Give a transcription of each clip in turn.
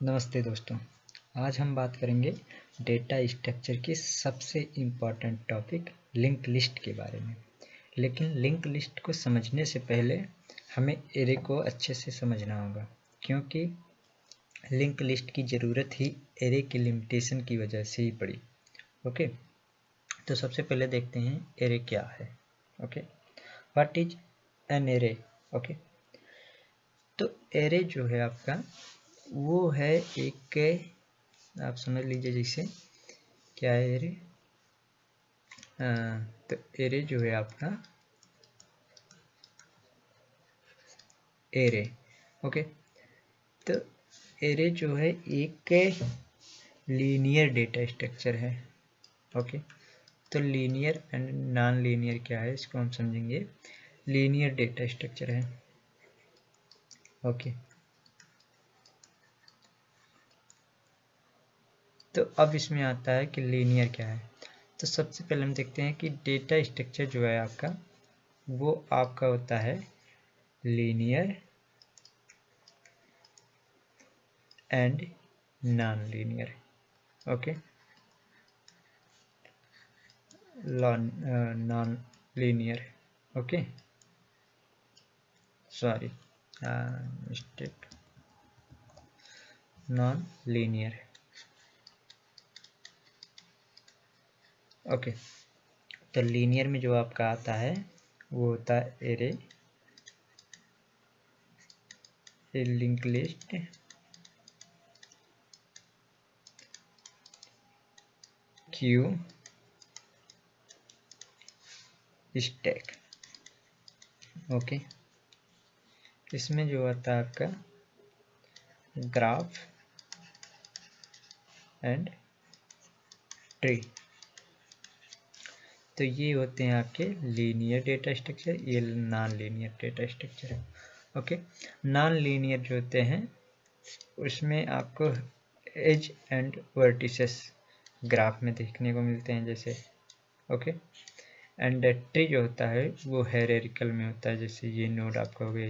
नमस्ते दोस्तों। आज हम बात करेंगे डेटा स्ट्रक्चर की सबसे इम्पॉर्टेंट टॉपिक लिंक लिस्ट के बारे में। लेकिन लिंक लिस्ट को समझने से पहले हमें एरे को अच्छे से समझना होगा, क्योंकि लिंक लिस्ट की ज़रूरत ही एरे की लिमिटेशन की वजह से ही पड़ी। ओके, तो सबसे पहले देखते हैं एरे क्या है। Okay, what is an array. Okay, तो एरे जो है आपका वो है एक, आप समझ लीजिए जैसे क्या है एरे। तो एरे जो है आपका एरे। ओके, तो एरे जो है एक लीनियर डेटा स्ट्रक्चर है। ओके, तो लीनियर एंड नॉन लीनियर क्या है इसको हम समझेंगे। लीनियर डेटा स्ट्रक्चर है। ओके, तो अब इसमें आता है कि लीनियर क्या है। तो सबसे पहले हम देखते हैं कि डेटा स्ट्रक्चर जो है आपका वो आपका होता है linear and non linear. Okay, non linear. Okay, sorry mistake, non linear. Okay, तो लीनियर में जो आपका आता है वो होता है array, link list, Q, stack. Okay, इसमें जो आता है आपका ग्राफ एंड ट्री। तो ये होते हैं आपके लीनियर डेटा स्ट्रक्चर, ये नॉन लीनियर डेटा स्ट्रक्चर है। ओके, नॉन लीनियर जो होते हैं उसमें आपको एज एंड वर्टिसेस ग्राफ में देखने को मिलते हैं जैसे। ओके, एंड ट्री जो होता है वो हायरार्किकल में होता है, जैसे ये नोड आपका हो गया,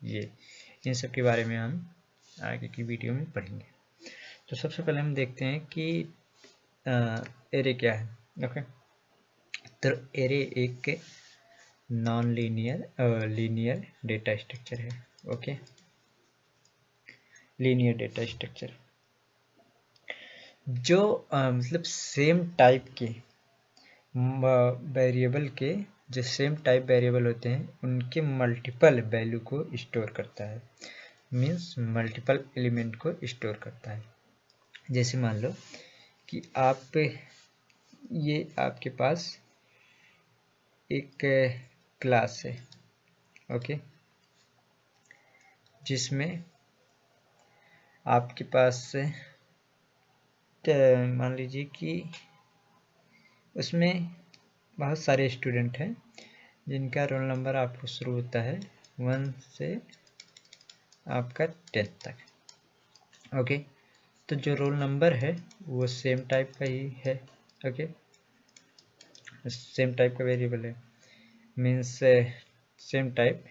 ये इन सब के बारे में हम आगे की वीडियो में पढ़ेंगे। तो सबसे पहले हम देखते हैं कि एरे क्या है। ओके, तो एरे एक non linear linear data structure है। ओके, लीनियर डेटा स्ट्रक्चर जो मतलब सेम टाइप के वेरिएबल के, जो सेम टाइप वेरिएबल होते हैं उनके मल्टीपल वैल्यू को स्टोर करता है, मीन्स मल्टीपल एलिमेंट को स्टोर करता है। जैसे मान लो कि आप, ये आपके पास एक क्लास है। ओके, जिसमें आपके पास मान लीजिए कि उसमें बहुत सारे स्टूडेंट हैं जिनका रोल नंबर आपको शुरू होता है 1 से आपका 10 तक। ओके, तो जो रोल नंबर है वो सेम टाइप का ही है। ओके, सेम टाइप का वेरिएबल है, means same type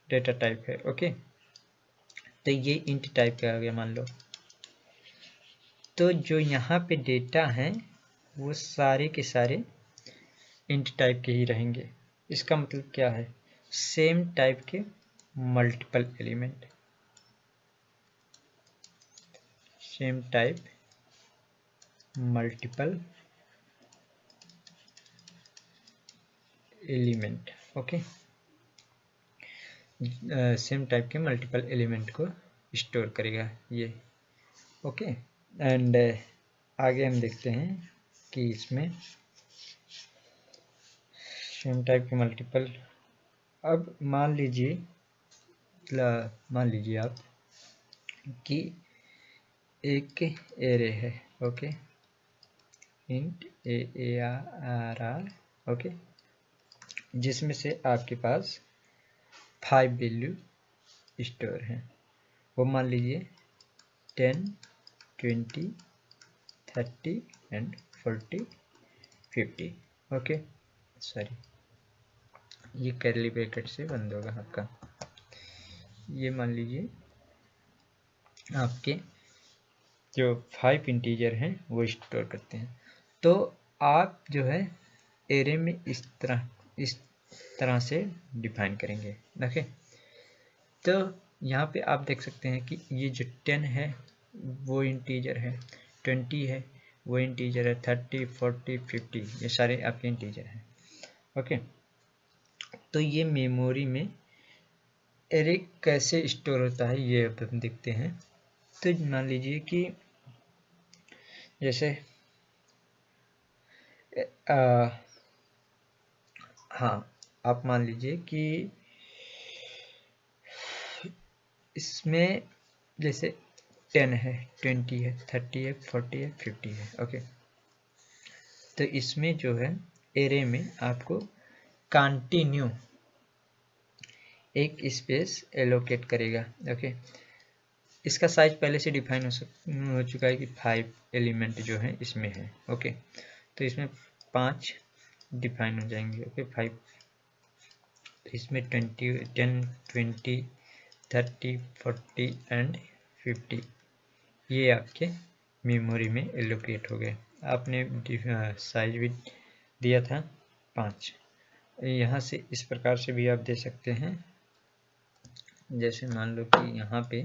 data type है। ओके, तो ये इंट टाइप का आ गया मान लो। तो जो यहाँ पे डेटा हैं वो सारे के सारे इंट टाइप के ही रहेंगे। इसका मतलब क्या है, सेम टाइप के multiple element, same type multiple element. Okay, same type के मल्टीपल एलिमेंट को स्टोर करेगा ये। ओके, एंड आगे हम देखते हैं कि इसमें सेम टाइप के मल्टीपल, अब मान लीजिए आप कि एक एरे है। Okay, int AARR। ओके, जिसमें से आपके पास 5 वैल्यू स्टोर हैं। वो मान लीजिए 10, 20, 30 एंड 40, 50। ओके, सॉरी ये कर्ली ब्रैकेट से बंद होगा आपका। ये मान लीजिए आपके जो 5 इंटीजर हैं वो स्टोर करते हैं। तो आप जो है एरे में इस तरह से डिफाइन करेंगे। ओके, तो यहाँ पे आप देख सकते हैं कि ये जो 10 है वो इंटीजर है, 20 है वो इंटीजर है, 30, 40, 50 ये सारे आपके इंटीजर हैं। ओके, तो ये मेमोरी में एरे कैसे स्टोर होता है ये अब हम देखते हैं। तो मान लीजिए कि जैसे हाँ, आप मान लीजिए कि इसमें जैसे 10 है, 20 है, 30 है, 40 है, 50 है। ओके, तो इसमें जो है एरे में आपको कंटिन्यू एक स्पेस एलोकेट करेगा। ओके, इसका साइज पहले से डिफाइन हो चुका है कि 5 एलिमेंट जो है इसमें है। ओके, तो इसमें 5 डिफाइन हो जाएंगे। ओके, 5, इसमें 10, 20, 30, 40 एंड 50 ये आपके मेमोरी में एलोकेट हो गए। आपने साइज भी दिया था 5। यहाँ से इस प्रकार से भी आप दे सकते हैं। जैसे मान लो कि यहाँ पे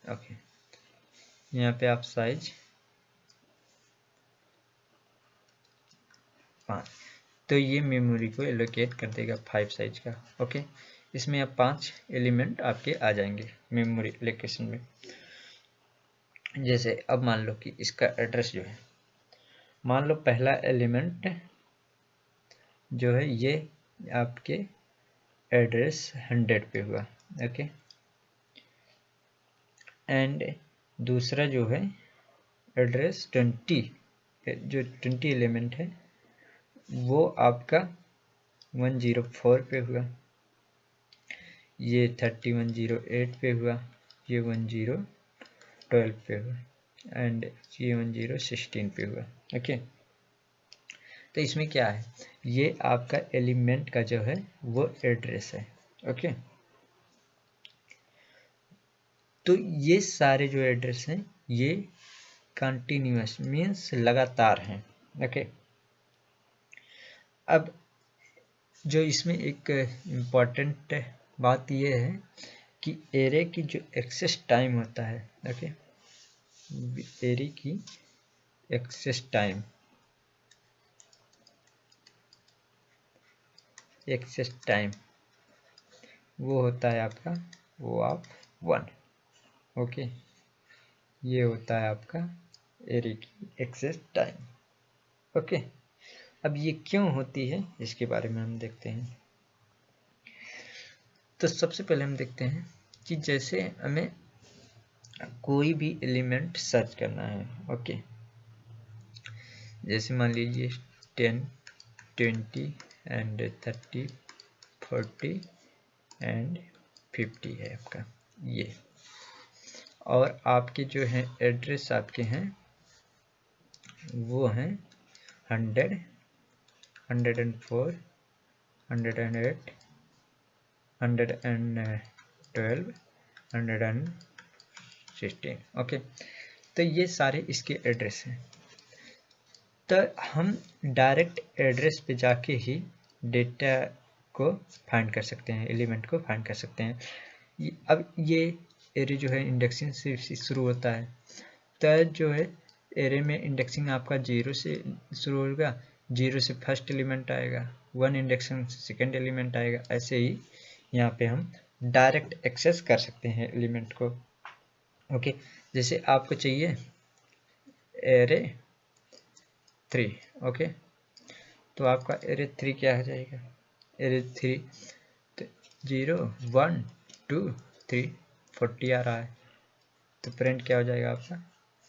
ओके, यहाँ पे आप साइज 5, तो ये मेमोरी को एलोकेट कर देगा 5 साइज का। ओके, इसमें अब 5 एलिमेंट आपके आ जाएंगे मेमोरी एलोकेशन में। जैसे अब मान लो कि इसका एड्रेस जो है, मान लो पहला एलिमेंट जो है ये आपके एड्रेस 100 पे हुआ। ओके, एंड दूसरा जो है एड्रेस 20, जो 20 एलिमेंट है वो आपका 104 पे हुआ, ये 3108 पे हुआ, ये 1012 पे हुआ एंड ये 1016 पे हुआ। ओके, तो इसमें क्या है, ये आपका एलिमेंट का जो है वो एड्रेस है। ओके, तो ये सारे जो एड्रेस हैं ये कंटिन्यूअस मीन्स लगातार हैं। ओके, अब जो इसमें एक इम्पॉर्टेंट बात ये है कि एरे की जो एक्सेस टाइम होता है, ओके, एरे की एक्सेस टाइम, वो होता है आपका वो आप 1। ओके, ये होता है आपका एरे की एक्सेस टाइम। ओके, अब ये क्यों होती है इसके बारे में हम देखते हैं। तो सबसे पहले हम देखते हैं कि जैसे हमें कोई भी एलिमेंट सर्च करना है। ओके, जैसे मान लीजिए 10, 20 एंड 30, 40 एंड 50 है आपका ये, और आपके जो हैं एड्रेस आपके हैं वो हैं 100, 104, 108, 112, 116। ओके, तो ये सारे इसके एड्रेस हैं। तो हम डायरेक्ट एड्रेस पे जाके ही डेटा को फाइंड कर सकते हैं, एलिमेंट को फाइंड कर सकते हैं। अब ये एरे जो है इंडेक्सिंग से शुरू होता है, तो जो है एरे में इंडेक्सिंग आपका 0 से शुरू होगा, 0 से फर्स्ट एलिमेंट आएगा, 1 इंडेक्सिंग से सेकेंड एलिमेंट आएगा। ऐसे ही यहाँ पे हम डायरेक्ट एक्सेस कर सकते हैं एलिमेंट को। ओके, जैसे आपको चाहिए एरे 3। ओके, तो आपका एरे 3 क्या हो जाएगा, एरे 3 तो 0, 1, 2, 3, 40 आ रहा है, तो प्रिंट क्या हो जाएगा आपका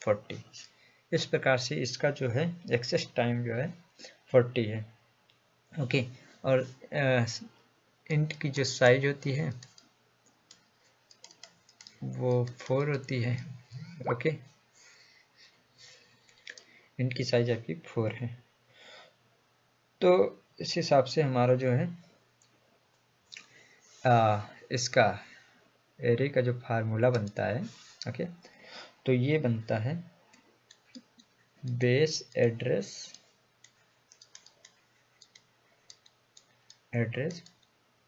40। इस प्रकार से इसका जो है एक्सेस टाइम जो है 40 है। ओके, और इंट की जो साइज होती है वो 4 होती है। ओके, इंट की साइज आपकी 4 है। तो इस हिसाब से हमारा जो है इसका एरे का जो फार्मूला बनता है, ओके, तो ये बनता है base address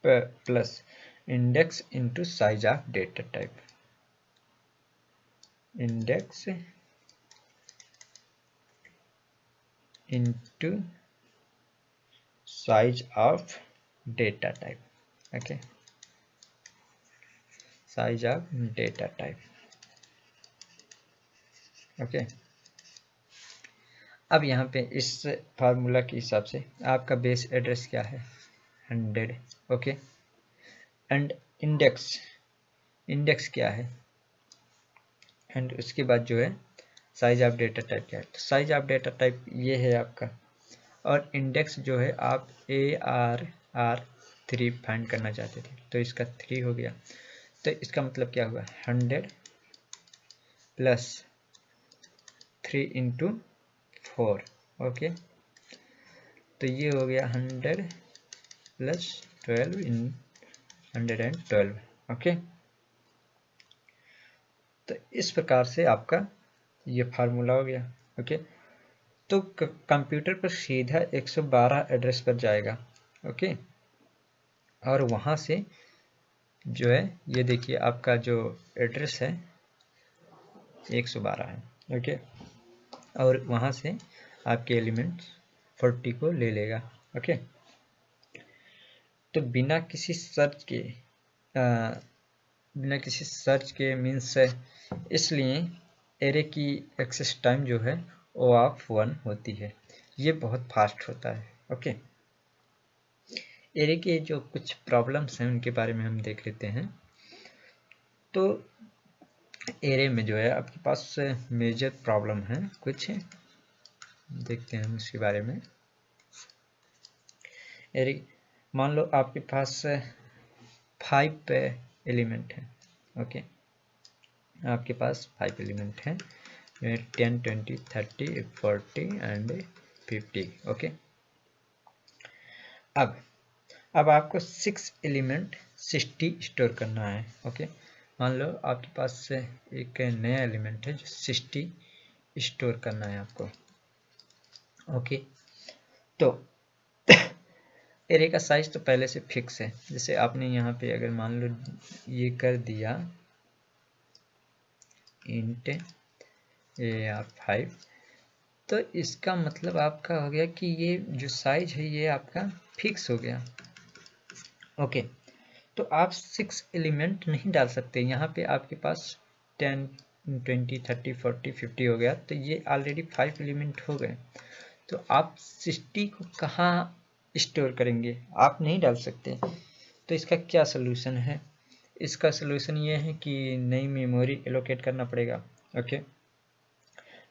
plus index into size of data type, index into size of data type, okay, size of data type, okay. अब यहाँ पे इस फार्मूला के हिसाब से आपका बेस एड्रेस क्या है 100, ओके, एंड इंडेक्स क्या है, एंड उसके बाद जो है साइज ऑफ डेटा टाइप क्या है। तो साइज ऑफ डेटा टाइप ये है आपका, और इंडेक्स जो है आप ARR3 फाइंड करना चाहते थे, तो इसका 3 हो गया। तो इसका मतलब क्या हुआ 100 प्लस 3 इंटू 4, ओके, तो ये हो गया 100 प्लस 12 इन 112, ओके। तो इस प्रकार से आपका ये फार्मूला हो गया, ओके। तो कंप्यूटर पर सीधा 112 एड्रेस पर जाएगा, ओके, और वहाँ से जो है ये देखिए आपका जो एड्रेस है 112 है, ओके, और वहाँ से आपके एलिमेंट 40 को ले लेगा, ओके। तो बिना किसी सर्च के मीन्स इसलिए एरे की एक्सेस टाइम जो है वो ऑफ 1 होती है, ये बहुत फास्ट होता है, ओके। एरे के जो कुछ प्रॉब्लम्स हैं उनके बारे में हम देख लेते हैं। तो एरे में जो है आपके पास मेजर प्रॉब्लम है कुछ, देखते हैं हम इसके बारे में। एरे मान लो आपके पास 5 एलिमेंट हैं, ओके, आपके पास 5 एलिमेंट हैं 10 20 30 40 एंड 50, ओके। अब आपको 6 एलिमेंट 60 स्टोर करना है, ओके। मान लो आपके पास एक नया एलिमेंट है जो 60 स्टोर करना है आपको, ओके। तो एरे का साइज तो पहले से फिक्स है, जैसे आपने यहाँ पे अगर मान लो ये कर दिया इंट AR5, तो इसका मतलब आपका हो गया कि ये जो साइज है ये आपका फिक्स हो गया, ओके। तो आप 6 एलिमेंट नहीं डाल सकते, यहाँ पे आपके पास 10 20 30 40 50 हो गया, तो ये ऑलरेडी 5 एलिमेंट हो गए। तो आप 60 को कहाँ स्टोर करेंगे, आप नहीं डाल सकते। तो इसका क्या सोल्यूशन है, इसका सोल्यूशन ये है कि नई मेमोरी एलोकेट करना पड़ेगा, ओके।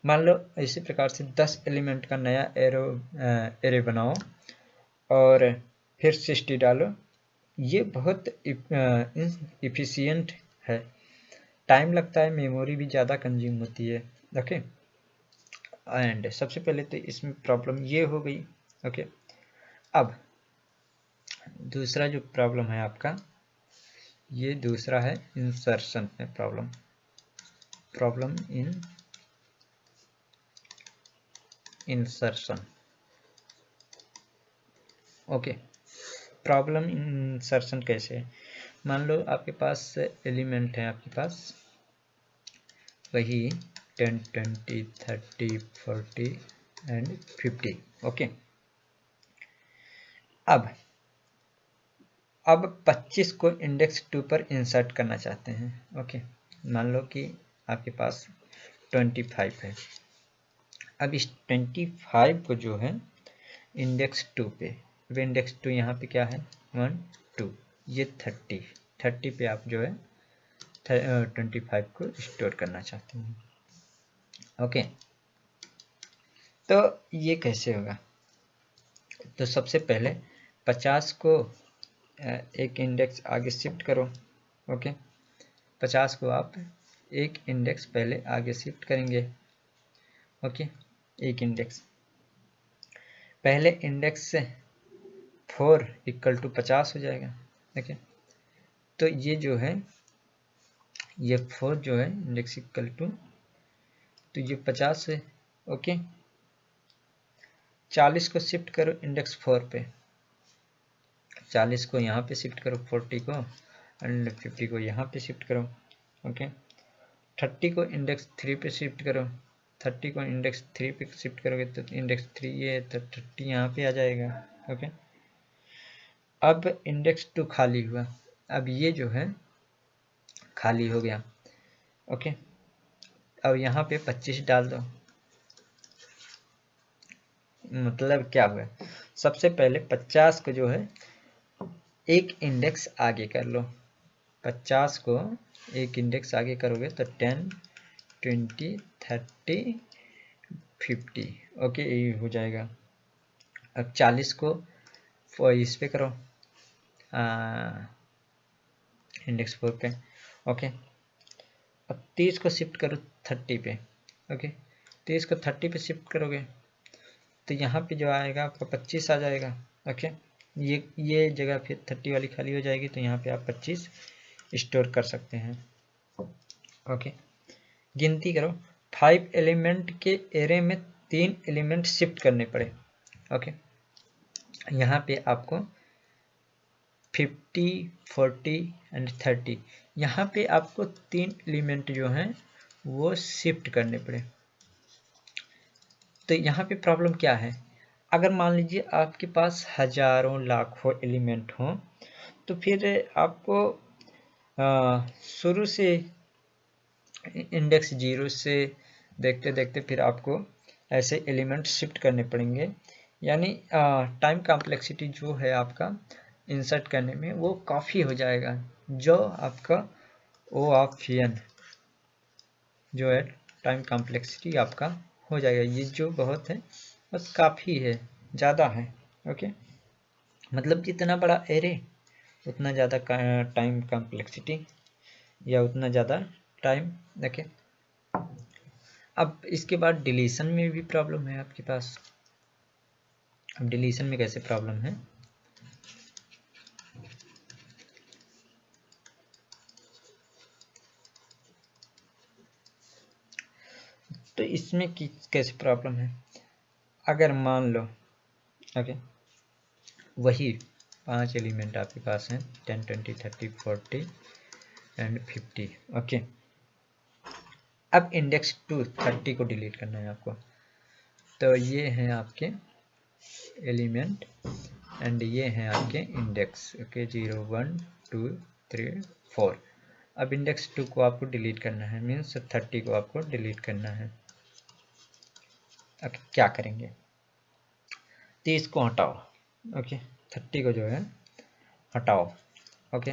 मान लो इसी प्रकार से 10 एलिमेंट का नया एरे बनाओ और फिर 60 डालो, ये बहुत इफिशियंट है, टाइम लगता है, मेमोरी भी ज़्यादा कंज्यूम होती है, ओके। एंड सबसे पहले तो इसमें प्रॉब्लम ये हो गई, ओके। अब दूसरा जो प्रॉब्लम है आपका, ये दूसरा है इंसर्शन में problem in insertion, okay. Problem insertion कैसे है, मान लो आपके पास एलिमेंट है, आपके पास वही 10 20 30 40 एंड 50, ओके। अब 25 को इंडेक्स 2 पर इंसर्ट करना चाहते हैं, ओके। मान लो कि आपके पास 25 है, अब इस 25 को जो है इंडेक्स 2 पे, अब इंडेक्स 2 यहाँ पे क्या है 1 2, ये 30 पे आप जो है 25 को स्टोर करना चाहते हैं, ओके। तो ये कैसे होगा, तो सबसे पहले 50 को एक इंडेक्स आगे शिफ्ट करो, ओके। 50 को आप एक इंडेक्स पहले आगे शिफ्ट करेंगे, ओके, एक इंडेक्स पहले इंडेक्स से 4 = 50 हो जाएगा, ओके। तो ये जो है ये 4 जो है इंडेक्स इक्वल टू, तो ये 50 है। ओके, 40 को शिफ्ट करो इंडेक्स 4 पे, 40 को यहाँ पे शिफ्ट करो, 40 को एंड 50 को यहाँ पे शिफ्ट करो। ओके, 30 को इंडेक्स 3 पे शिफ्ट करो, 30 को इंडेक्स 3 पे शिफ्ट करोगे तो इंडेक्स 3 ये है तो 30 यहाँ पे आ जाएगा। ओके, अब इंडेक्स 2 खाली हुआ, अब ये जो है खाली हो गया। ओके, अब यहाँ पे 25 डाल दो। मतलब क्या हुआ, सबसे पहले 50 को जो है एक इंडेक्स आगे कर लो, 50 को एक इंडेक्स आगे करोगे तो 10, 20, 30, 50। ओके, ये हो जाएगा। अब 40 को इस पे करो, इंडेक्स 4 पे। ओके, अब 30 को शिफ्ट करो 30 पे। ओके, 30 को 30 पे शिफ्ट करोगे तो यहाँ पे जो आएगा आपका 25 आ जाएगा। ओके, ये जगह फिर 30 वाली खाली हो जाएगी तो यहाँ पे आप 25 स्टोर कर सकते हैं। ओके, गिनती करो, 5 एलिमेंट के एरे में 3 एलिमेंट शिफ्ट करने पड़े। ओके, यहाँ पे आपको 50, 40 एंड 30, यहाँ पे आपको 3 एलिमेंट जो हैं वो शिफ्ट करने पड़े। तो यहाँ पे प्रॉब्लम क्या है, अगर मान लीजिए आपके पास हजारों लाखों एलिमेंट हों तो फिर आपको शुरू से इंडेक्स 0 से देखते देखते फिर आपको ऐसे एलिमेंट शिफ्ट करने पड़ेंगे, यानी टाइम कॉम्प्लेक्सिटी जो है आपका इंसर्ट करने में वो काफ़ी हो जाएगा। जो आपका ओ ऑफ एन जो है टाइम कॉम्प्लेक्सिटी आपका हो जाएगा, ये जो बहुत है बस काफ़ी है, ज़्यादा है। ओके, मतलब जितना बड़ा एरे उतना ज़्यादा टाइम कॉम्प्लेक्सिटी या उतना ज़्यादा टाइम। देखिए, अब इसके बाद डिलीशन में भी प्रॉब्लम है आपके पास। अब डिलीशन में कैसे प्रॉब्लम है, तो इसमें कैसे प्रॉब्लम है, अगर मान लो ओके वही 5 एलिमेंट आपके पास हैं 10, 20, 30, 40 एंड 50। ओके, अब इंडेक्स 2 30 को डिलीट करना है आपको, तो ये हैं आपके एलिमेंट एंड ये हैं आपके इंडेक्स। ओके, 0, 1, 2, 3, 4। अब इंडेक्स 2 को आपको डिलीट करना है, मीन्स 30 को आपको डिलीट करना है। ओके, क्या करेंगे, 30 को हटाओ। ओके, 30 को जो है हटाओ। Okay,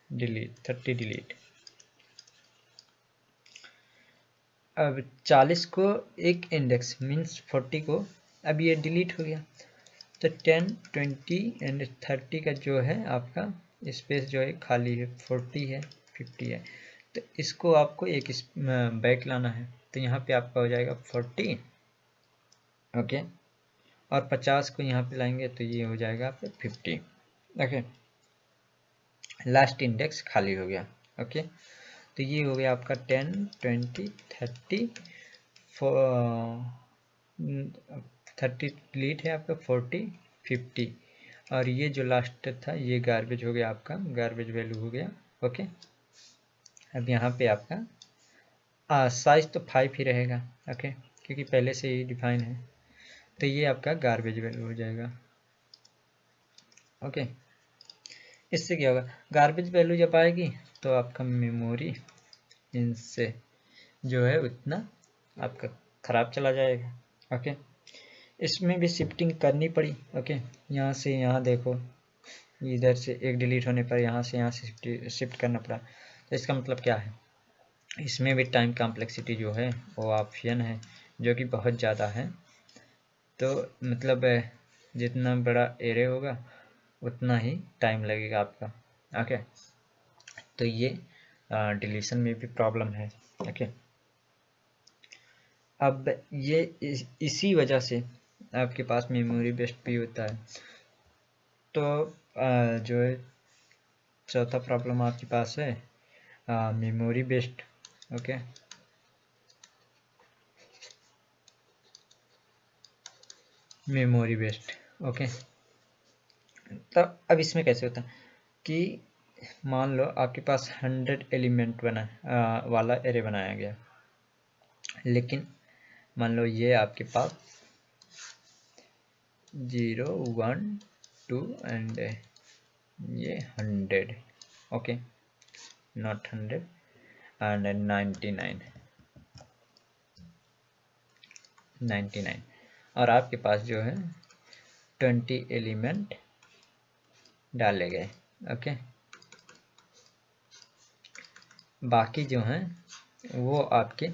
delete 30 delete. अब 40 को एक इंडेक्स मीन्स 40 को, अब ये डिलीट हो गया तो 10, 20 एंड 30 का जो है आपका स्पेस जो है खाली है, 40 है, 50 है, तो इसको आपको एक बैक लाना है, तो यहाँ पे आपका हो जाएगा 40। ओके, और 50 को यहाँ पे लाएंगे तो ये हो जाएगा आपका 50। ओके, लास्ट इंडेक्स खाली हो गया। ओके, तो ये हो गया आपका 10, 20, 30, 30 डिलीट है आपका, 40, 50, और ये जो लास्ट था ये गार्बेज हो गया, आपका गार्बेज वैल्यू हो गया। ओके, अब यहाँ पे आपका साइज तो 5 ही रहेगा। ओके, क्योंकि पहले से ही डिफाइन है, तो ये आपका गार्बेज वैल्यू हो जाएगा। ओके, इससे क्या होगा, गार्बेज वैल्यू जब आएगी तो आपका मेमोरी इनसे जो है उतना आपका ख़राब चला जाएगा। ओके, इसमें भी शिफ्टिंग करनी पड़ी। ओके, यहाँ से यहाँ देखो, इधर से एक डिलीट होने पर यहाँ से शिफ्ट करना पड़ा, तो इसका मतलब क्या है, इसमें भी टाइम कॉम्प्लेक्सिटी जो है वो ऑप्शन है जो कि बहुत ज़्यादा है। तो मतलब जितना बड़ा एरे होगा उतना ही टाइम लगेगा आपका। ओके, तो ये डिलीशन में भी प्रॉब्लम है। ओके, अब ये इसी वजह से आपके पास मेमोरी बेस्ड भी होता है, तो जो है चौथा प्रॉब्लम आपके पास है memory based. Okay, memory based. Okay, तो अब इसमें कैसे होता है कि मान लो आपके पास 100 एलिमेंट वाला एरे बनाया गया, लेकिन मान लो ये आपके पास 0 1 2 एंड ये 100। ओके, नॉट 100 एंड 99 और आपके पास जो है 20 एलिमेंट डाले गए। ओके, बाकी जो हैं वो आपके,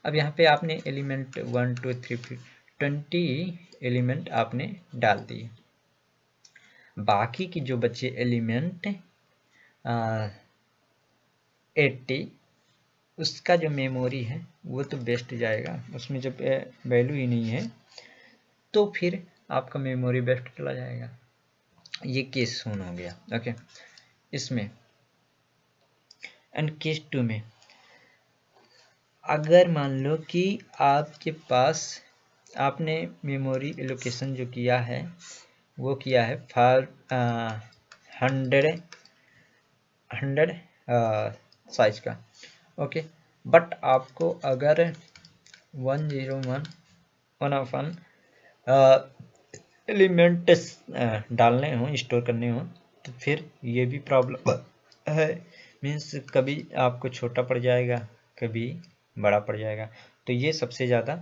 अब यहाँ पे आपने एलिमेंट 1 2 3 20 एलिमेंट आपने डाल दिए। बाकी की जो बचे एलिमेंट 80, उसका जो मेमोरी है वो तो बेस्ट जाएगा, उसमें जब वैल्यू ही नहीं है तो फिर आपका मेमोरी बेस्ट चला जाएगा। ये केस 1 हो गया। ओके, इसमें एंड केस 2 में अगर मान लो कि आपके पास आपने मेमोरी एलोकेशन जो किया है वो किया है फॉर 100 साइज का। ओके, बट आपको अगर 101 एलिमेंट डालने हो, स्टोर करने हो, तो फिर ये भी प्रॉब्लम है। मीन्स कभी आपको छोटा पड़ जाएगा, कभी बड़ा पड़ जाएगा, तो ये सबसे ज़्यादा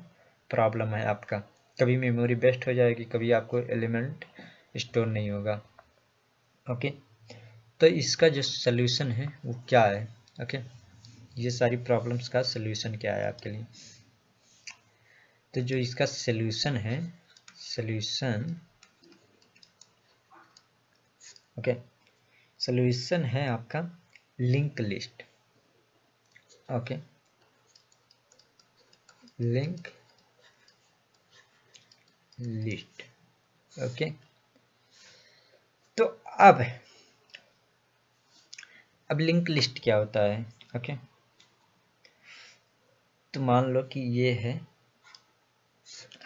प्रॉब्लम है आपका। कभी मेमोरी बेस्ट हो जाएगी, कभी आपको एलिमेंट स्टोर नहीं होगा। ओके, तो इसका जो सल्यूशन है वो क्या है? ओके, ये सारी प्रॉब्लम्स का सल्यूशन क्या है आपके लिए? तो जो इसका सल्यूशन है, ओके, सॉल्यूशन है आपका link list. Okay, link list. Okay, तो अब लिंक लिस्ट क्या होता है? ओके, तो मान लो कि ये है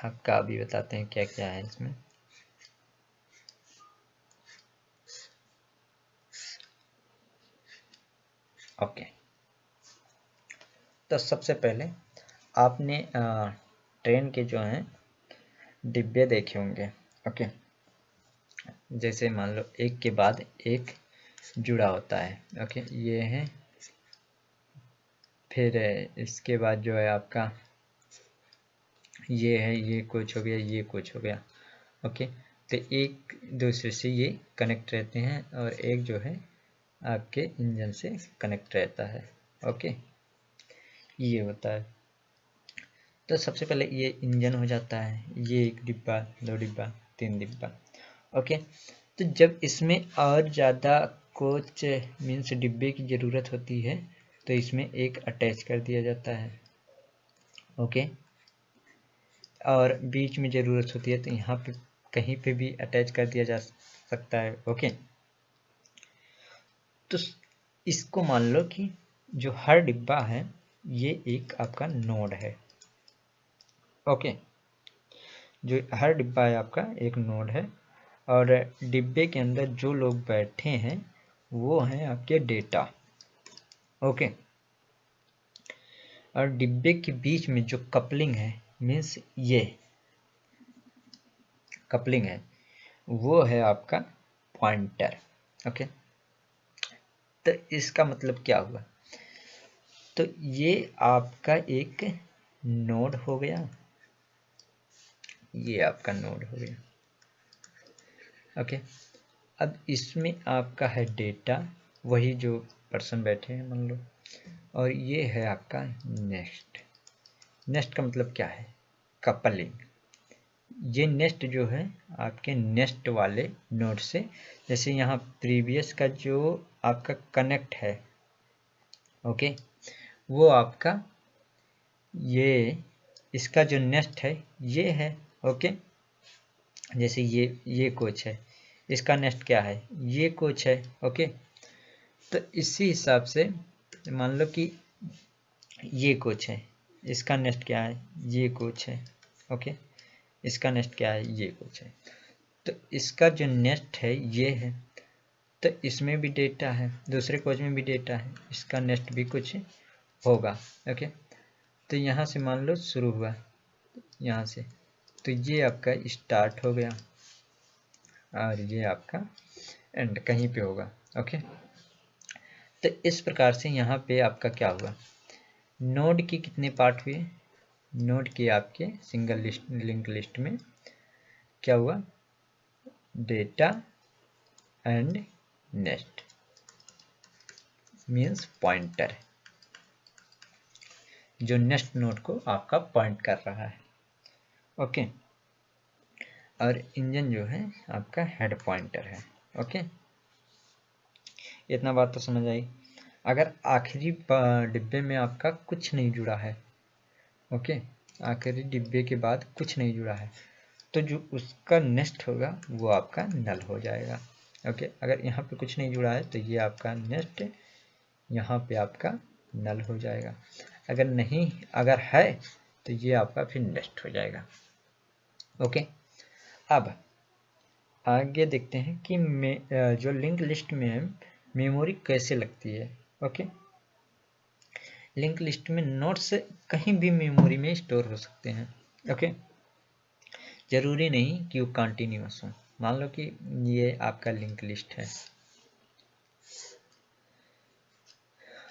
आपका, अभी बताते हैं क्या क्या है इसमें। ओके, तो सबसे पहले आपने ट्रेन के जो हैं डिब्बे देखे होंगे। ओके, जैसे मान लो एक के बाद एक जुड़ा होता है। ओके, ये है, फिर इसके बाद जो है आपका ये है, ये कुछ हो गया, ये कुछ हो गया। ओके, तो एक दूसरे से ये कनेक्ट रहते हैं और एक जो है आपके इंजन से कनेक्ट रहता है। ओके, ये होता है। तो सबसे पहले ये इंजन हो जाता है, ये 1 डिब्बा, 2 डिब्बा, 3 डिब्बा। ओके, तो जब इसमें और ज़्यादा कुछ मीन्स डिब्बे की ज़रूरत होती है तो इसमें एक अटैच कर दिया जाता है। ओके, और बीच में ज़रूरत होती है तो यहाँ पे कहीं पे भी अटैच कर दिया जा सकता है। ओके, तो इसको मान लो कि जो हर डिब्बा है ये एक आपका नोड है। ओके, जो हर डिब्बा है आपका एक नोड है और डिब्बे के अंदर जो लोग बैठे हैं वो हैं आपके डेटा। ओके, और डिब्बे के बीच में जो कपलिंग है, मीन्स ये कपलिंग है, वो है आपका पॉइंटर। ओके, तो इसका मतलब क्या हुआ? तो ये आपका एक नोड हो गया, ये आपका नोड हो गया। ओके, अब इसमें आपका है डेटा, वही जो पर्सन बैठे हैं मान लो, और ये है आपका नेक्स्ट। नेक्स्ट का मतलब क्या है? कपलिंग। ये नेक्स्ट जो है आपके नेक्स्ट वाले नोड से, जैसे यहाँ प्रीवियस का जो आपका कनेक्ट है, ओके, वो आपका ये इसका जो नेक्स्ट है ये है। ओके, जैसे ये कोच है, इसका नेक्स्ट क्या है? ये कोच है। ओके, तो इसी हिसाब से मान लो कि ये कुछ है, इसका नेक्स्ट क्या है, ये कुछ है, ओके, इसका नेक्स्ट क्या है, ये कुछ है। तो इसका जो नेक्स्ट है ये है, तो इसमें भी डेटा है, दूसरे कोच में भी डेटा है, इसका नेक्स्ट भी कुछ होगा, ओके। तो यहाँ से मान लो शुरू हुआ यहाँ से, तो ये आपका स्टार्ट हो गया और ये आपका एंड कहीं पे होगा, ओके। तो इस प्रकार से यहाँ पे आपका क्या हुआ, नोड के कितने पार्ट हुए, नोड के आपके सिंगल लिस्ट लिंक लिस्ट में क्या हुआ, data and next means pointer, जो नेक्स्ट नोड को आपका पॉइंट कर रहा है, ओके। और इंजन जो है आपका हेड पॉइंटर है, ओके। इतना बात तो समझ आई। अगर आखिरी डिब्बे में आपका कुछ नहीं जुड़ा है, ओके, आखिरी डिब्बे के बाद कुछ नहीं जुड़ा है, तो जो उसका नेक्स्ट होगा वो आपका नल हो जाएगा, ओके। अगर यहाँ पे कुछ नहीं जुड़ा है तो ये आपका नेक्स्ट यहाँ पे आपका नल हो जाएगा, अगर नहीं, अगर है तो ये आपका फिर नेक्स्ट हो जाएगा, ओके। अब आगे देखते हैं कि जो लिंक लिस्ट में है मेमोरी कैसे लगती है, ओके। लिंक लिस्ट में नोड्स कहीं भी मेमोरी में स्टोर हो सकते हैं, ओके। जरूरी नहीं कि वो कंटिन्यूअस हो। मान लो कि ये आपका लिंक लिस्ट है,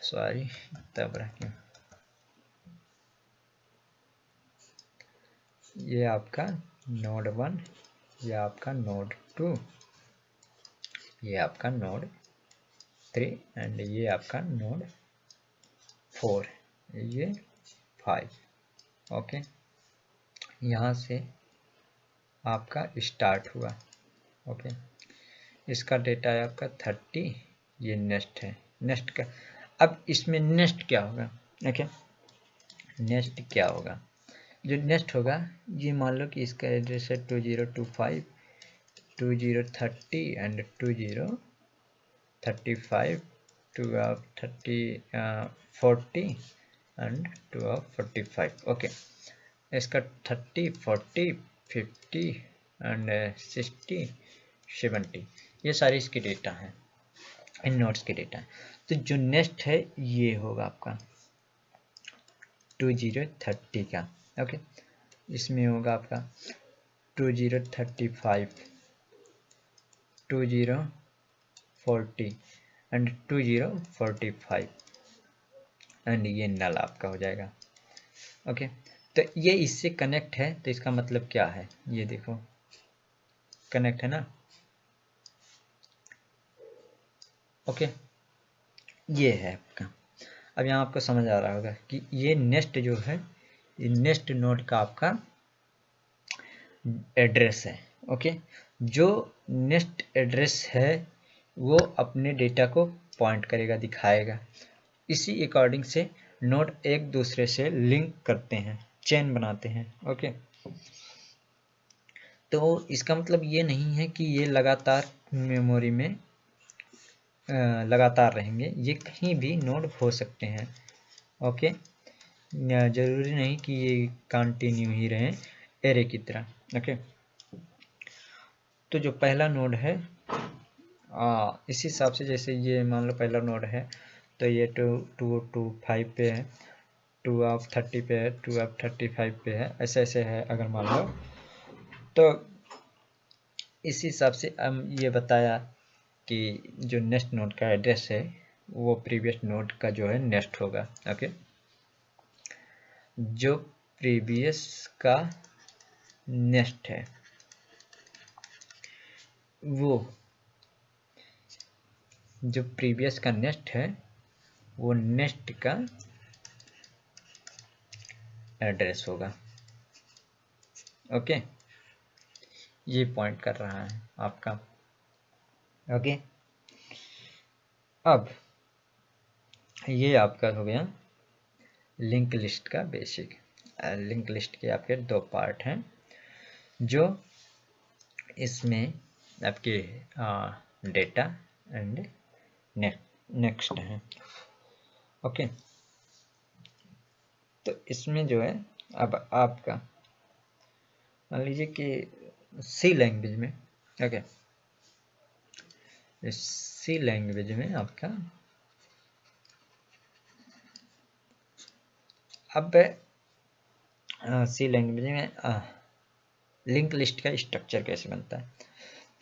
सॉरी तब रखें, ये आपका नोड 1, ये आपका नोड 2, ये आपका नोड 3 एंड ये आपका नोड 4, ये 5, ओके। यहाँ से आपका स्टार्ट हुआ, ओके। इसका डेटा है आपका 30, ये नेक्स्ट है, नेक्स्ट का। अब इसमें नेक्स्ट क्या होगा, ओके, नेक्स्ट क्या होगा, जो नेक्स्ट होगा ये मान लो कि इसका एड्रेस है 2025 2030 एंड 2035 40 एंड 45, ओके। इसका 30 40 50 एंड 60 70, ये सारी इसके डेटा हैं, इन नोट्स के डेटा है। तो जो नेक्स्ट है ये होगा आपका 2030 का, ओके। इसमें होगा आपका 2035 2040 एंड 2045 एंड ये नल आपका हो जाएगा, ओके। तो ये इससे कनेक्ट है, तो इसका मतलब क्या है, ये देखो कनेक्ट है ना, ओके। ये है आपका। अब यहाँ आपको समझ आ रहा होगा कि ये नेक्स्ट जो है, ये नेक्स्ट नोड का आपका एड्रेस है, ओके। जो नेक्स्ट एड्रेस है वो अपने डेटा को पॉइंट करेगा, दिखाएगा। इसी अकॉर्डिंग से नोड एक दूसरे से लिंक करते हैं, चेन बनाते हैं, ओके। तो इसका मतलब ये नहीं है कि ये लगातार मेमोरी में लगातार रहेंगे, ये कहीं भी नोड हो सकते हैं, ओके। जरूरी नहीं कि ये कंटिन्यू ही रहें एरे की तरह, ओके। तो जो पहला नोड है इस हिसाब से, जैसे ये मान लो पहला नोड है तो ये 2 पे है, 2 ऑफ 30 पे है, 2 ऑफ 35 पे है, ऐसे ऐसे है अगर मान लो। तो इस हिसाब से हम ये बताया कि जो नेक्स्ट नोड का एड्रेस है वो प्रीवियस नोड का जो है नेक्स्ट होगा, ओके। जो प्रीवियस का नेक्स्ट है वो, जो प्रीवियस का नेक्स्ट है वो नेक्स्ट का एड्रेस होगा, ओके। ये पॉइंट कर रहा है आपका, ओके। अब ये आपका हो गया लिंक लिस्ट का बेसिक। लिंक लिस्ट के आपके 2 पार्ट हैं, जो इसमें आपके डेटा एंड नेक्स्ट, नेक्स्ट है। ओके, तो इसमें जो है अब आपका मान लीजिए कि सी लैंग्वेज में, ओके, सी लैंग्वेज में आपका अब सी लैंग्वेज में लिंक लिस्ट का स्ट्रक्चर कैसे बनता है।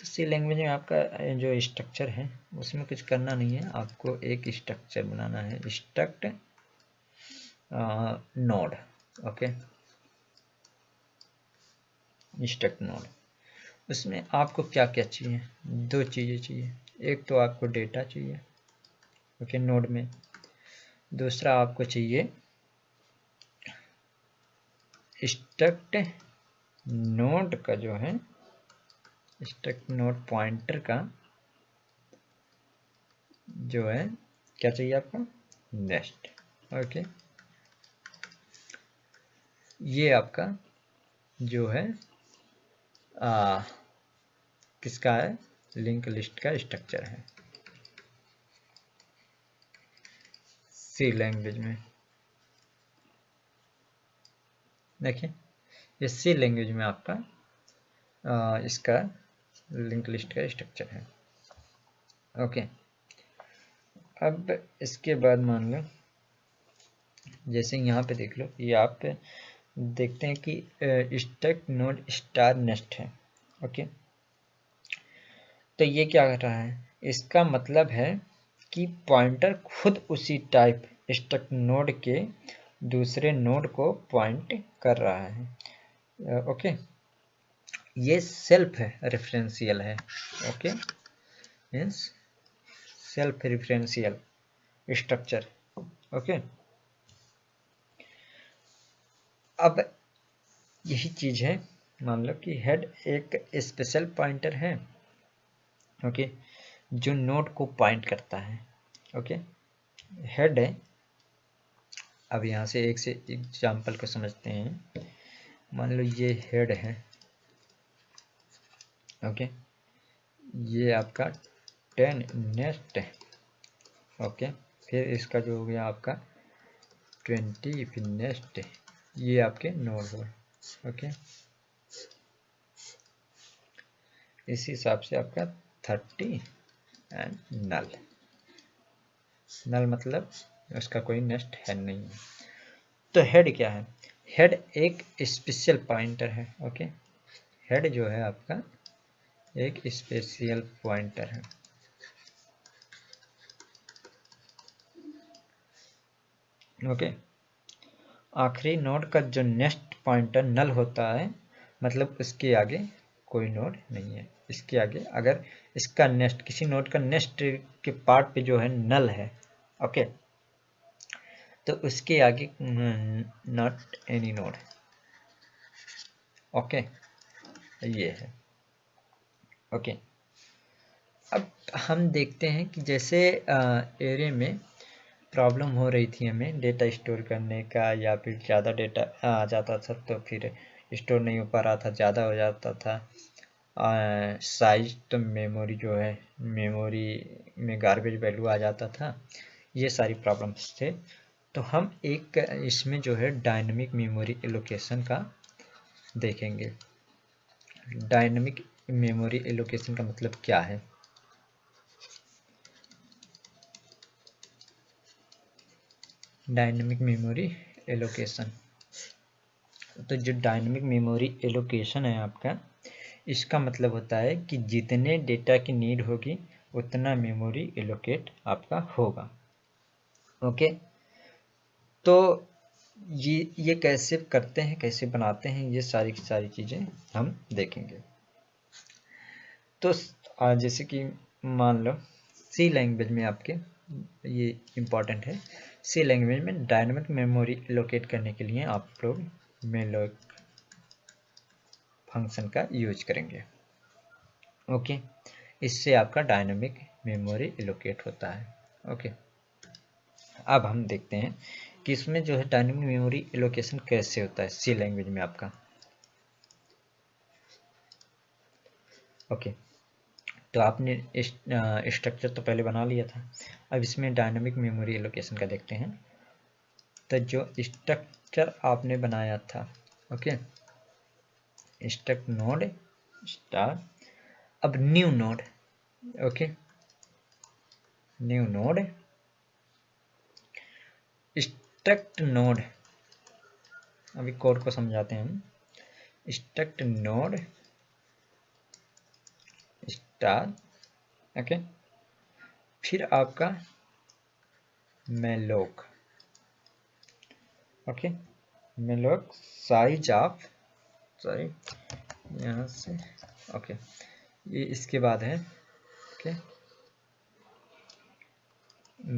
तो सी लैंग्वेज में आपका जो स्ट्रक्चर है उसमें कुछ करना नहीं है, आपको एक स्ट्रक्चर बनाना है, struct node. Okay, struct node, उसमें आपको क्या क्या चाहिए, दो चीज़ें चाहिए। एक तो आपको डेटा चाहिए, ओके, नोड में। दूसरा आपको चाहिए स्ट्रक्ट नोड का जो है, स्ट्रक्ट नोड पॉइंटर का जो है क्या चाहिए आपको, नेक्स्ट। ओके, ये आपका जो है किसका है, लिंक लिस्ट का स्ट्रक्चर है सी लैंग्वेज में। देखिए ये सी लैंग्वेज में आपका इसका लिंक लिस्ट का स्ट्रक्चर है। ओके, अब इसके बाद मान लो जैसे यहाँ पे देख लो, ये आप देखते हैं कि स्ट्रक्ट नोड स्टार नेस्ट है। ओके, तो ये क्या कर रहा है, इसका मतलब है कि पॉइंटर खुद उसी टाइप स्ट्रक्ट नोड के दूसरे नोड को पॉइंट कर रहा है। ओके, ये सेल्फ रेफरेंशियल है। Okay, means self referential structure. Okay, अब यही चीज है, मान लो कि हेड एक स्पेशल पॉइंटर है, ओके, जो नोड को पॉइंट करता है। ओके, हेड है। अब यहाँ से एक से एग्जाम्पल को समझते हैं। मान लो ये हेड है, ओके, ये आपका 10 नेस्ट है। ओके, फिर इसका जो हो गया आपका 20 फिर नेस्ट, ये आपके नोड हो। ओके, इसी हिसाब से आपका 30 एंड नल। नल मतलब उसका कोई नेस्ट है नहीं। तो हेड क्या है, हेड एक स्पेशल पॉइंटर है। ओके, हेड जो है आपका एक स्पेशल पॉइंटर है। ओके, आखिरी नोड का जो नेक्स्ट पॉइंटर नल होता है, मतलब उसके आगे कोई नोड नहीं है। इसके आगे अगर इसका नेक्स्ट किसी नोड का नेक्स्ट के पार्ट पे जो है नल है, ओके, तो उसके आगे नॉट एनी नोड। ओके, ये है। ओके, अब हम देखते हैं कि जैसे एरे में प्रॉब्लम हो रही थी हमें डेटा स्टोर करने का, या फिर ज़्यादा डेटा आ जाता था तो फिर स्टोर नहीं हो पा रहा था, ज़्यादा हो जाता था साइज, तो मेमोरी जो है, मेमोरी में गार्बेज वैल्यू आ जाता था, ये सारी प्रॉब्लम्स थे। तो हम एक इसमें जो है डायनेमिक मेमोरी एलोकेशन का देखेंगे। डायनेमिक मेमोरी एलोकेशन का मतलब क्या है। डायनेमिक मेमोरी एलोकेशन, तो जो डायनेमिक मेमोरी एलोकेशन है आपका, इसका मतलब होता है कि जितने डेटा की नीड होगी उतना मेमोरी एलोकेट आपका होगा। ओके, तो ये कैसे करते हैं, कैसे बनाते हैं, ये सारी की सारी चीज़ें हम देखेंगे। तो जैसे कि मान लो सी लैंग्वेज में आपके ये इम्पॉर्टेंट है, सी लैंग्वेज में डायनेमिक मेमोरी एलोकेट करने के लिए आप लोग मेलोक फंक्शन का यूज करेंगे। ओके, इससे आपका डायनेमिक मेमोरी एलोकेट होता है। ओके, अब हम देखते हैं कि इसमें जो है डायनेमिक मेमोरी एलोकेशन कैसे होता है सी लैंग्वेज में आपका। ओके, तो आपने स्ट्रक्चर तो पहले बना लिया था, अब इसमें डायनामिक मेमोरी एलोकेशन का देखते हैं। तो जो स्ट्रक्चर आपने बनाया था, ओके, स्ट्रक्ट नोड स्टार, अब new node, okay, new node struct node, अभी कोड को समझाते हैं हम। स्ट्रक्ट नोड स्टार, ओके, फिर आपका malloc, okay, malloc size of, sorry यहाँ से, ओके, ये इसके बाद है, okay,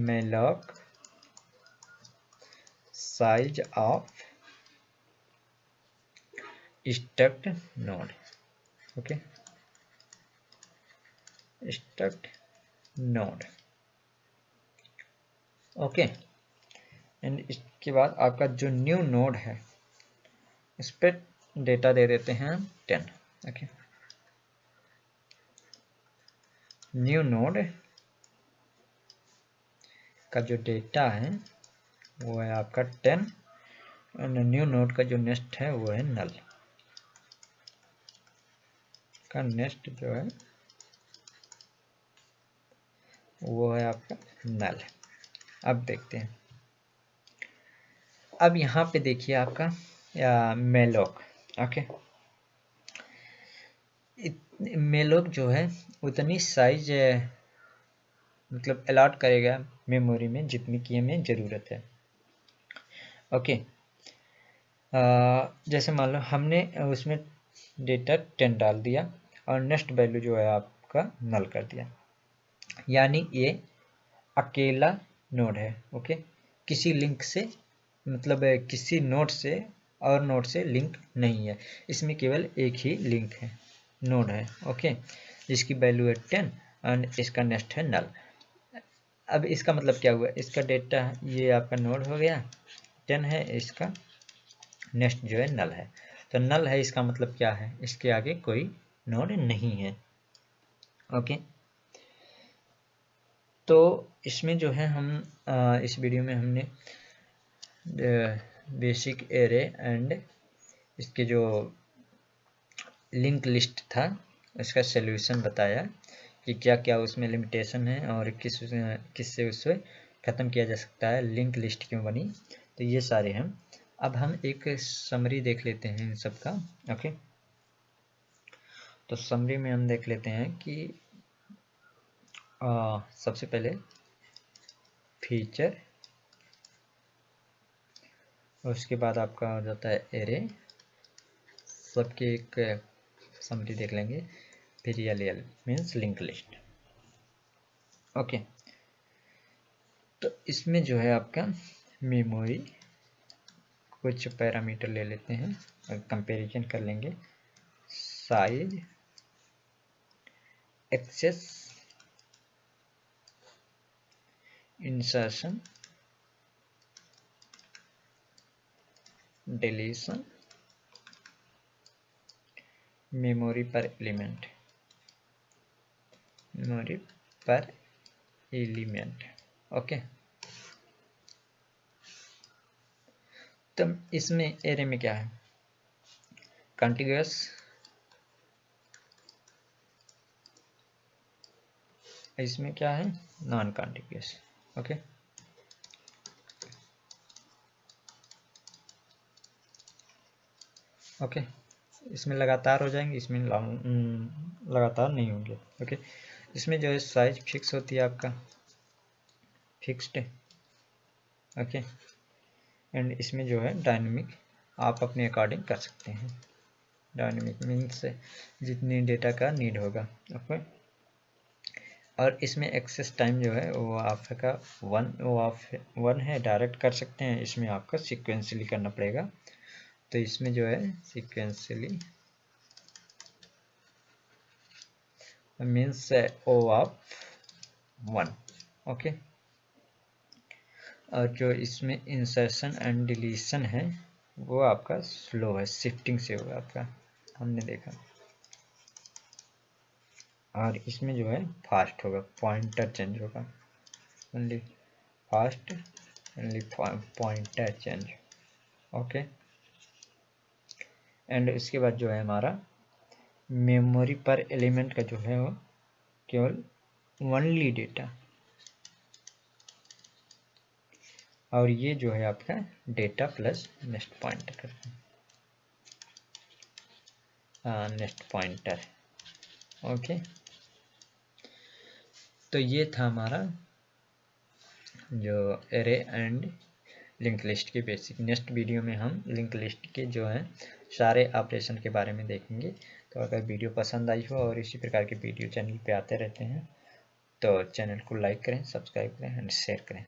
malloc size of struct node, okay, struct node, okay, and इसके बाद आपका जो न्यू नोड है इस पर डेटा दे देते हैं 10, ओके, न्यू नोड का जो डेटा है वो है आपका 10, एंड न्यू नोड का जो नेक्स्ट है वो है नल का नेक्स्ट जो है वो है आपका नल। अब देखते हैं, अब यहाँ पे देखिए आपका मेलोक, ओके, मेलोक जो है उतनी साइज मतलब अलॉट करेगा मेमोरी में जितनी की हमें ज़रूरत है, ओके। जैसे मान लो हमने उसमें डेटा 10 डाल दिया और नेक्स्ट वैल्यू जो है आपका नल कर दिया, यानी ये अकेला नोड है, ओके, किसी लिंक से, मतलब किसी नोड से और नोड से लिंक नहीं है, इसमें केवल एक ही लिंक है, नोड है, ओके, जिसकी वैल्यू है 10 और इसका नेक्स्ट है नल। अब इसका मतलब क्या हुआ, इसका डेटा ये आपका नोड हो गया 10 है, इसका नेक्स्ट जो है नल है, तो नल है इसका मतलब क्या है, इसके आगे कोई नोड नहीं है, ओके। तो इसमें जो है हम इस वीडियो में हमने बेसिक एरे एंड इसके जो लिंक लिस्ट था इसका सॉल्यूशन बताया कि क्या क्या उसमें लिमिटेशन है और किससे उससे ख़त्म किया जा सकता है, लिंक लिस्ट क्यों बनी, तो ये सारे हैं। अब हम एक समरी देख लेते हैं इन सब का, ओके। तो समरी में हम देख लेते हैं कि सबसे पहले फीचर, उसके बाद आपका हो जाता है एरे, सबके एक समरी देख लेंगे, फिर L means link list, okay. तो इसमें जो है आपका मेमोरी कुछ पैरामीटर ले लेते हैं और कंपैरिजन कर लेंगे, size, access, insertion, deletion, memory पर एलिमेंट, मेमोरी पर एलिमेंट, ओके। तो इसमें एरे में क्या है, कंटिन्यूअस, इसमें क्या है नॉन कंटिन्यूअस, ओके। ओके, इसमें लगातार हो जाएंगे, इसमें लगातार नहीं होंगे, ओके। इसमें जो है साइज फिक्स होती है आपका, फिक्स्ड, ओके, एंड इसमें जो है डायनेमिक, आप अपने अकॉर्डिंग कर सकते हैं, डायनेमिक मीन्स जितनी डेटा का नीड होगा, ओके। और इसमें एक्सेस टाइम जो है वो आपका 1 है, डायरेक्ट कर सकते हैं, इसमें आपका सीक्वेंसली करना पड़ेगा, तो इसमें जो है sequentially means O of 1, okay. और जो इसमें इंसर्शन एंड डिलीशन है वो आपका स्लो है, शिफ्टिंग से होगा आपका, हमने देखा, और इसमें जो है फास्ट होगा, पॉइंटर चेंज होगा, only fast, only pointer change. Okay, and इसके बाद जो है हमारा मेमोरी पर एलिमेंट का जो है वो केवल ओनली डेटा, और ये जो है आपका डेटा प्लस नेक्स्ट पॉइंटर करते हैं, नेक्स्ट पॉइंटर। ओके, तो ये था हमारा जो एरे एंड लिंक लिस्ट की बेसिक। नेक्स्ट वीडियो में हम लिंक लिस्ट के जो है सारे ऑपरेशन के बारे में देखेंगे। तो अगर वीडियो पसंद आई हो और इसी प्रकार के वीडियो चैनल पे आते रहते हैं तो चैनल को लाइक करें, सब्सक्राइब करें एंड शेयर करें।